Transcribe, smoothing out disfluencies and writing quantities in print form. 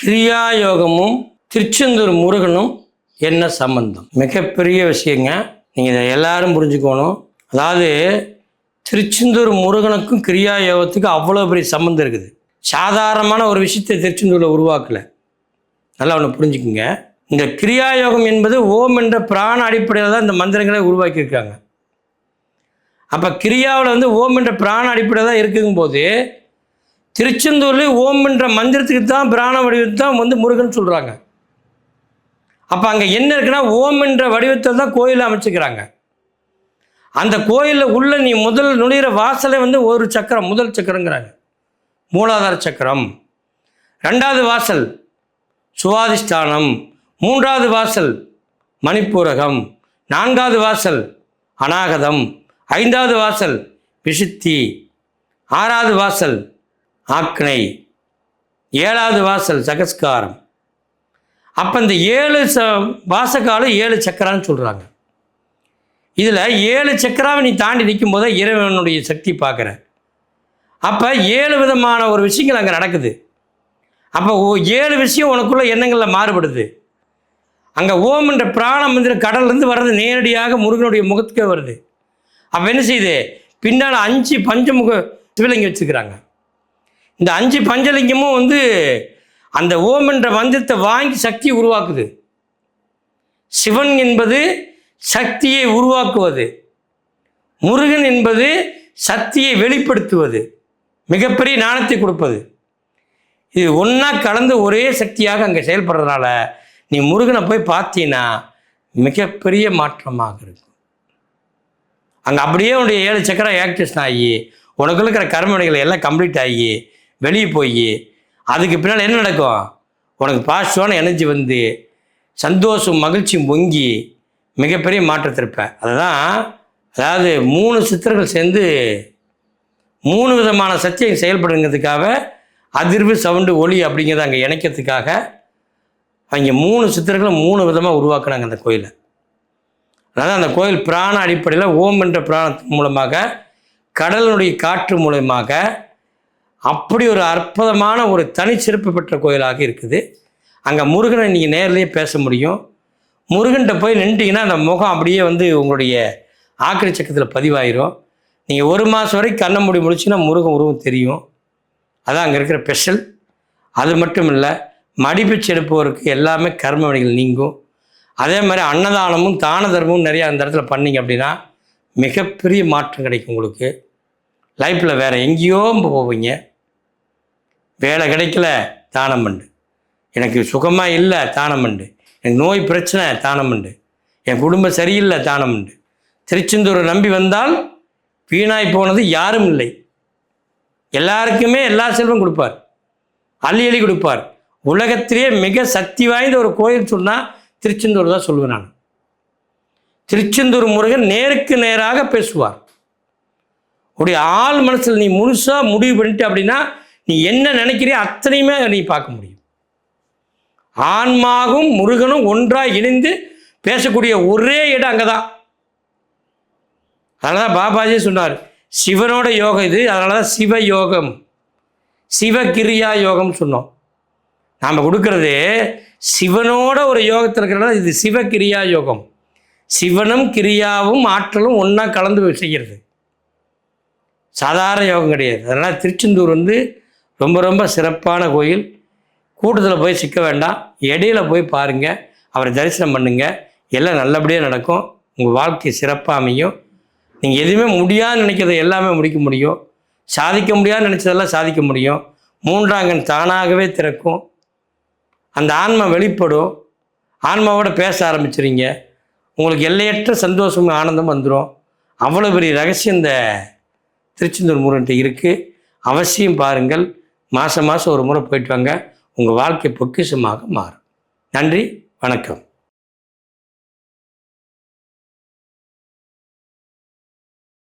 கிரியா யோகமும் திருச்செந்தூர் முருகனும் என்ன சம்பந்தம்? மிகப்பெரிய விஷயங்க. நீங்கள் இதை எல்லாரும் புரிஞ்சுக்கணும். அதாவது திருச்செந்தூர் முருகனுக்கும் கிரியா யோகத்துக்கும் அவ்வளோ பெரிய சம்பந்தம் இருக்குது. சாதாரணமான ஒரு விஷயத்தை திருச்செந்தூரில் உருவாக்கலை. நல்லா ஒன்று புரிஞ்சுக்குங்க. இந்த கிரியா யோகம் என்பது ஓம் என்ற பிராண அடிப்படையில் தான் இந்த மந்திரங்களை உருவாக்கியிருக்காங்க. அப்போ கிரியாவில் ஓம் என்ற பிராண அடிப்படையில் தான் இருக்குங்கும் போது திருச்செந்தூரில் ஓம் என்ற மந்திரத்துக்கு தான் பிராண வடிவத்தை தான் முருகன் சொல்கிறாங்க. அப்போ அங்கே என்ன இருக்குன்னா ஓம் என்ற வடிவத்தில் தான் கோயிலை அமைச்சுக்கிறாங்க. அந்த கோயிலில் உள்ள நீ முதல் நுழையிற வாசலை ஒரு சக்கரம், முதல் சக்கரங்கிறாங்க, மூலாதார சக்கரம். ரெண்டாவது வாசல் சுவாதிஷ்டானம், மூன்றாவது வாசல் மணிப்பூரகம், நான்காவது வாசல் அநாகதம், ஐந்தாவது வாசல் விசுத்தி, ஆறாவது வாசல் ஆக்னை, ஏழாவது வாசல் சகஸ்காரம். அப்போ இந்த 7 வாசக்காலம் 7 சக்கரான்னு சொல்கிறாங்க. இதில் 7 சக்கராவை நீ தாண்டி நிற்கும் போது இறைவனுடைய சக்தி பார்க்குற. அப்போ 7 விதமான ஒரு விஷயங்கள் அங்கே நடக்குது. அப்போ 7 விஷயம் உனக்குள்ள எண்ணங்களில் மாறுபடுது. அங்கே ஓம் என்ற பிராண மந்திரம் கடல்லேருந்து வர்றது நேரடியாக முருகனுடைய முகத்துக்கே வருது. அப்போ என்ன செய்யுது? பின்னால் 5 பஞ்சமுக சிவலிங்கம் வச்சுக்கிறாங்க. இந்த 5 பஞ்சலிங்கமும் அந்த ஓம் என்ற மந்திரத்தை வாங்கி சக்தியை உருவாக்குது. சிவன் என்பது சக்தியை உருவாக்குவது, முருகன் என்பது சக்தியை வெளிப்படுத்துவது, மிகப்பெரிய ஞானத்தை கொடுப்பது. இது ஒன்றா கலந்து ஒரே சக்தியாக அங்கே செயல்படுறதுனால நீ முருகனை போய் பார்த்தீங்கன்னா மிகப்பெரிய மாற்றமாக இருக்கும். அங்கே அப்படியே உன்னுடைய 7 சக்கரம் ஆக்டிவேஷன் ஆகி உனக்குள்ள இருக்கிற கர்மவினைகள் எல்லாம் கம்ப்ளீட் ஆகி வெளியே போய் அதுக்கு பின்னால் என்ன நடக்கும்? உனக்கு பாசிட்டிவான எனர்ஜி சந்தோஷம் மகிழ்ச்சியும் பொங்கி மிகப்பெரிய மாற்றத்தை இருப்பேன். அதுதான், அதாவது 3 சித்தர்கள் சேர்ந்து 3 விதமான சக்தியை செயல்படுங்கிறதுக்காக அதிர்வு சவுண்டு ஒளி அப்படிங்கிறத அங்கே இணைக்கிறதுக்காக அவங்க 3 சித்தர்களும் 3 விதமாக உருவாக்குனாங்க அந்த கோயிலை. அதாவது அந்த கோயில் பிராண அடிப்படையில் ஓம் என்ற பிராணத்தின் மூலமாக, கடலுடைய காற்று மூலமாக அப்படி ஒரு அற்புதமான ஒரு தனிச்சிறப்பு பெற்ற கோயிலாக இருக்குது. அங்கே முருகனை நீங்கள் நேரிலேயே பேச முடியும். முருகன்கிட்ட போய் நின்றுட்டிங்கன்னா அந்த முகம் அப்படியே உங்களுடைய ஆக்கடி சக்கரத்தில் பதிவாயிரும். நீங்கள் 1 மாதம் வரைக்கும் கண்ணை மூடி முடிச்சுன்னா முருகன் உருவம் தெரியும். அதான் அங்கே இருக்கிற ஸ்பெஷல். அது மட்டும் இல்லை, மடிப்பிச்சு எடுப்பவருக்கு எல்லாமே கர்ம வினைகள் நீங்கும். அதே மாதிரி அன்னதானமும் தான தர்மமும் நிறையா அந்த இடத்துல பண்ணிங்க அப்படின்னா மிகப்பெரிய மாற்றம் கிடைக்கும் உங்களுக்கு. லைஃப்பில் வேறு எங்கேயோ போவீங்க. வேலை கிடைக்கல, தானம் பண்ணு. எனக்கு சுகமாக இல்லை, தானம் பண்ணு. எனக்கு நோய் பிரச்சனை, தானம் பண்ணு. என் குடும்பம் சரியில்லை, தானம் பண்ணு. திருச்செந்தூரை நம்பி வந்தால் வீணாய் போனது யாரும் இல்லை. எல்லாருக்குமே எல்லா செல்வம் கொடுப்பார், அள்ளி அள்ளி கொடுப்பார். உலகத்திலேயே மிக சக்தி வாய்ந்த ஒரு கோயில் சொன்னால் திருச்செந்தூர் தான் சொல்லுவேன் நான். திருச்செந்தூர் முருகன் நேருக்கு நேராக பேசுவார். உடைய ஆள் மனசில் நீ முழுசாக முடிவு பண்ணிட்டு அப்படின்னா நீ என்ன நினைக்கிறியோ அத்தனையுமே நீ பார்க்க முடியும். ஆன்மாவும் முருகனும் ஒன்றாக இணைந்து பேசக்கூடிய ஒரே இடம் அங்கே தான். அதனால தான் பாபாஜி சொன்னார், சிவனோட யோகம் இது. அதனால தான் சிவ யோகம், சிவகிரியா யோகம் சொன்னோம். நாம் கொடுக்கறது சிவனோட ஒரு யோகத்தில் இருக்கிறனால இது சிவகிரியா யோகம். சிவனும் கிரியாவும் ஆற்றலும் ஒன்றா கலந்து செய்கிறது, சாதாரண யோகம் கிடையாது. அதனால் திருச்செந்தூர் ரொம்ப ரொம்ப சிறப்பான கோயில். கூட்டத்தில் போய் சிக்க வேண்டாம், இடையில போய் பாருங்கள், அவரை தரிசனம் பண்ணுங்கள், எல்லாம் நல்லபடியாக நடக்கும். உங்கள் வாழ்க்கை சிறப்பாக அமையும். நீங்கள் எதுவுமே முடியாதுன்னு நினைக்கிறத எல்லாமே முடிக்க முடியும். சாதிக்க முடியாதுன்னு நினச்சதெல்லாம் சாதிக்க முடியும். 3ஆம் கண் தானாகவே திறக்கும். அந்த ஆன்மா வெளிப்படும். ஆன்மாவோட பேச ஆரம்பிச்சிருங்க. உங்களுக்கு எல்லையற்ற சந்தோஷம் ஆனந்தம் வந்துடும். அவ்வளோ பெரிய ரகசியம் இந்த திருச்செந்தூர் முருகன்கிட்ட இருக்குது. அவசியம் பாருங்கள். மாதம் ஒரு முறை போயிட்டு வாங்க. உங்கள் வாழ்க்கை பொக்கிஷமாக மாறும். நன்றி, வணக்கம்.